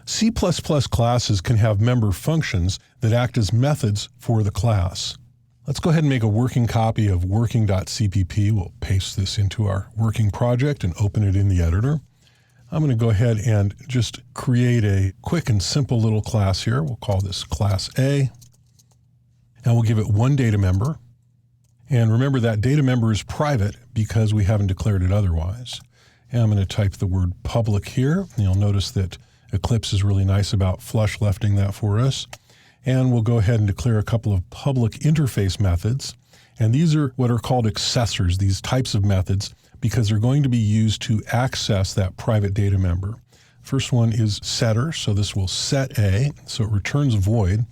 C++ classes can have member functions that act as methods for the class. Let's go ahead and make a working copy of working.cpp. We'll paste this into our working project and open it in the editor. I'm going to go ahead and just create a quick and simple little class here. We'll call this class A, and we'll give it one data member. And remember that data member is private because we haven't declared it otherwise. And I'm going to type the word public here. And you'll notice that Eclipse is really nice about flush lefting that for us. And we'll go ahead and declare a couple of public interface methods. And these are what are called accessors, these types of methods, because they're going to be used to access that private data member. First one is setter, so this will set A, so it returns a void,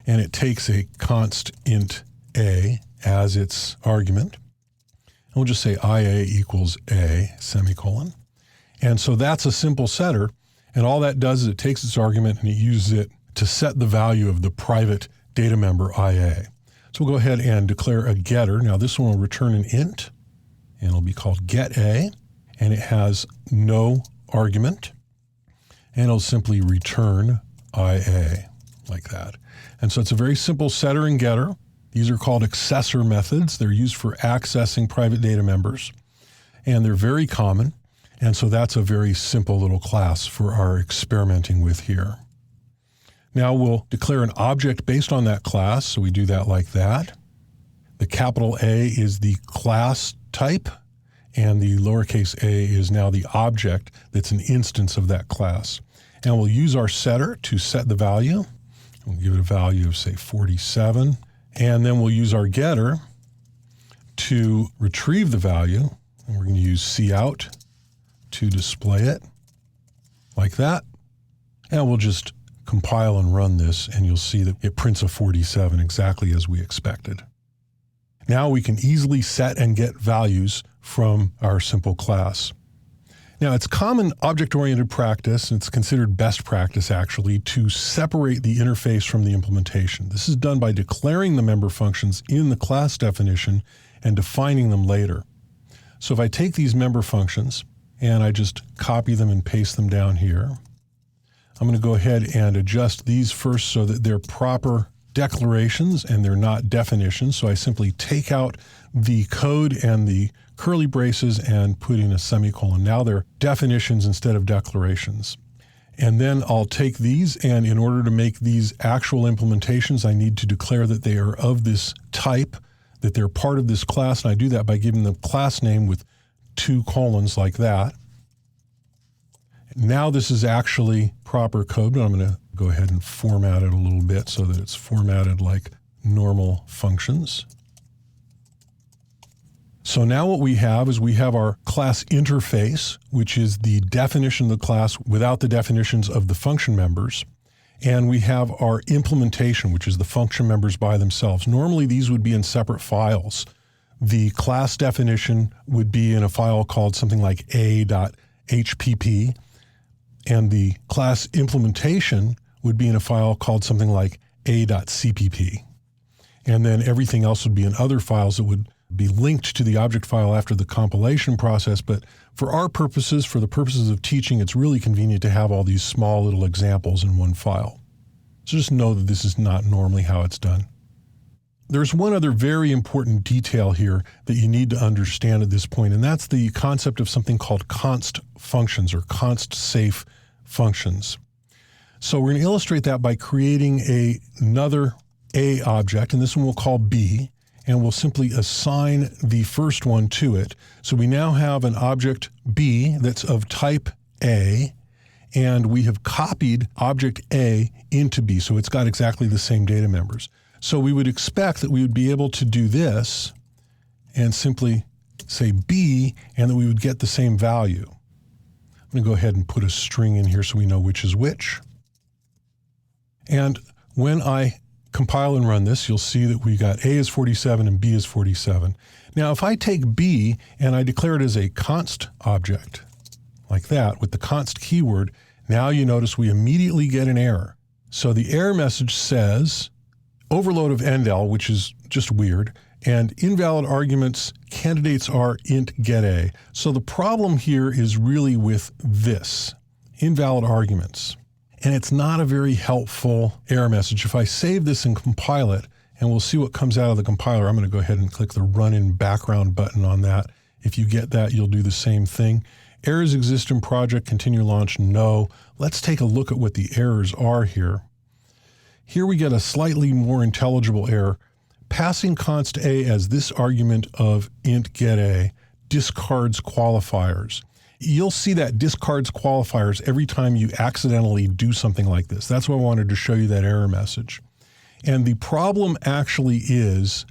and it takes a const int A as its argument. And we'll just say IA equals A, semicolon. And so that's a simple setter, and all that does is it takes its argument and it uses it to set the value of the private data member IA. So we'll go ahead and declare a getter. Now this one will return an int, and it'll be called getA, and it has no argument, and it'll simply return IA like that. And so it's a very simple setter and getter. These are called accessor methods. They're used for accessing private data members, and they're very common. And so that's a very simple little class for our experimenting with here. Now we'll declare an object based on that class. So we do that like that. The capital A is the class type, and the lowercase a is now the object that's an instance of that class. And we'll use our setter to set the value. We'll give it a value of, say, 47. And then we'll use our getter to retrieve the value. And we're going to use cout to display it like that. And we'll just compile and run this, and you'll see that it prints a 47 exactly as we expected. Now we can easily set and get values from our simple class. Now it's common object-oriented practice, and it's considered best practice actually, to separate the interface from the implementation. This is done by declaring the member functions in the class definition and defining them later. So if I take these member functions and I just copy them and paste them down here, I'm going to go ahead and adjust these first so that they're proper declarations and they're not definitions. So I simply take out the code and the curly braces and put in a semicolon. Now they're definitions instead of declarations. And then I'll take these, and in order to make these actual implementations, I need to declare that they are of this type, that they're part of this class, and I do that by giving them class name with 2 colons like that. Now this is actually proper code, but I'm going to go ahead and format it a little bit so that it's formatted like normal functions. So now what we have is we have our class interface, which is the definition of the class without the definitions of the function members. And we have our implementation, which is the function members by themselves. Normally these would be in separate files. The class definition would be in a file called something like a.hpp. And the class implementation would be in a file called something like a.cpp. And then everything else would be in other files that would be linked to the object file after the compilation process. But for our purposes, for the purposes of teaching, it's really convenient to have all these small little examples in one file. So just know that this is not normally how it's done. There's one other very important detail here that you need to understand at this point, and that's the concept of something called const functions or const safe functions. So we're going to illustrate that by creating another A object, and this one we'll call B, and we'll simply assign the first one to it. So we now have an object B that's of type A, and we have copied object A into B, so it's got exactly the same data members. So we would expect that we would be able to do this and simply say B, and that we would get the same value. I'm going to go ahead and put a string in here so we know which is which. And when I compile and run this, you'll see that we got A is 47 and B is 47. Now, if I take B and I declare it as a const object, like that, with the const keyword, now you notice we immediately get an error. So the error message says, overload of endl, which is just weird, and invalid arguments, candidates are int getA. So the problem here is really with this, invalid arguments. and it's not a very helpful error message. If I save this and compile it, and we'll see what comes out of the compiler, I'm going to go ahead and click the Run in Background button on that. If you get that, you'll do the same thing. Errors exist in project, continue launch, no. Let's take a look at what the errors are here. Here we get a slightly more intelligible error. Passing const a as this argument of int get a discards qualifiers. You'll see that discards qualifiers every time you accidentally do something like this. That's why I wanted to show you that error message. And the problem actually is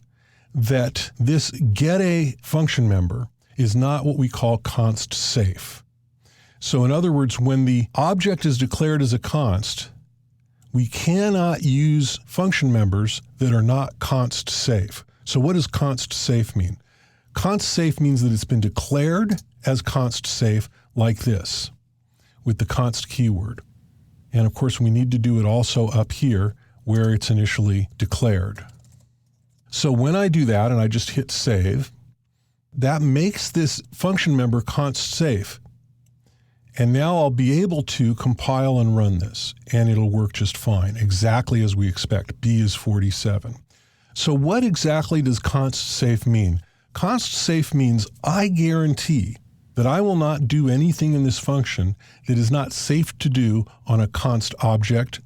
that this getA function member is not what we call const safe. So in other words, when the object is declared as a const, we cannot use function members that are not const safe. So what does const safe mean? Const safe means that it's been declared as const safe like this with the const keyword. And of course, we need to do it also up here where it's initially declared. So when I do that and I just hit save, that makes this function member const safe. And now I'll be able to compile and run this, and it'll work just fine, exactly as we expect. B is 47. So what exactly does const safe mean? Const safe means I guarantee that I will not do anything in this function that is not safe to do on a const object.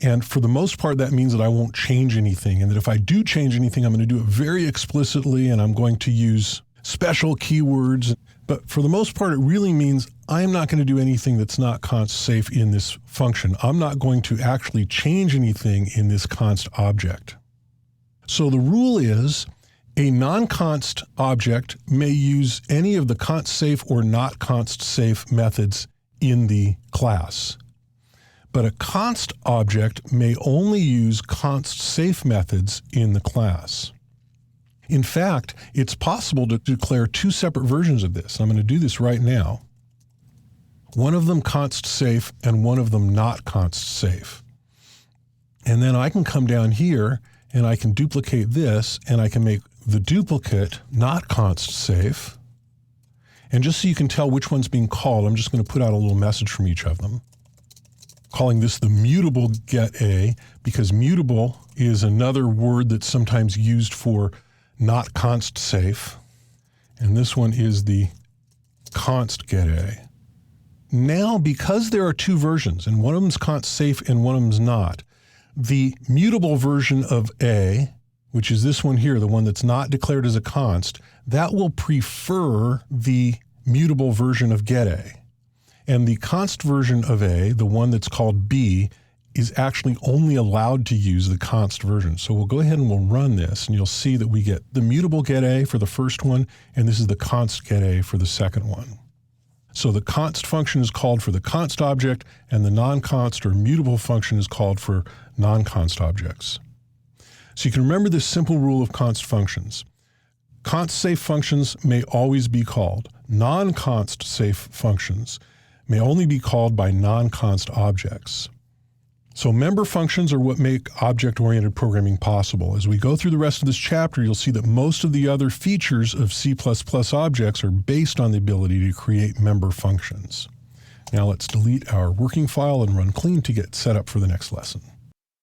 And for the most part, that means that I won't change anything. And that if I do change anything, I'm going to do it very explicitly, and I'm going to use special keywords. But for the most part, it really means I'm not going to do anything that's not const safe in this function. I'm not going to actually change anything in this const object. So the rule is a non-const object may use any of the const safe or not const safe methods in the class. But a const object may only use const safe methods in the class. In fact, it's possible to declare two separate versions of this. I'm going to do this right now. One of them const safe and one of them not const safe. And then I can come down here and I can duplicate this and I can make the duplicate not const safe. And just so you can tell which one's being called, I'm just going to put out a little message from each of them, calling this the mutable getA, because mutable is another word that's sometimes used for not const safe. And this one is the const getA. Now, because there are two versions, and one of them's const safe and one of them's not, the mutable version of A, which is this one here, the one that's not declared as a const, that will prefer the mutable version of getA. And the const version of A, the one that's called B, is actually only allowed to use the const version. So we'll go ahead and we'll run this, and you'll see that we get the mutable getA for the first one, and this is the const getA for the second one. So the const function is called for the const object, and the non-const or mutable function is called for non-const objects. So you can remember this simple rule of const functions. Const safe functions may always be called. Non-const safe functions may only be called by non-const objects. So member functions are what make object-oriented programming possible. As we go through the rest of this chapter, you'll see that most of the other features of C++ objects are based on the ability to create member functions. Now let's delete our working file and run clean to get set up for the next lesson.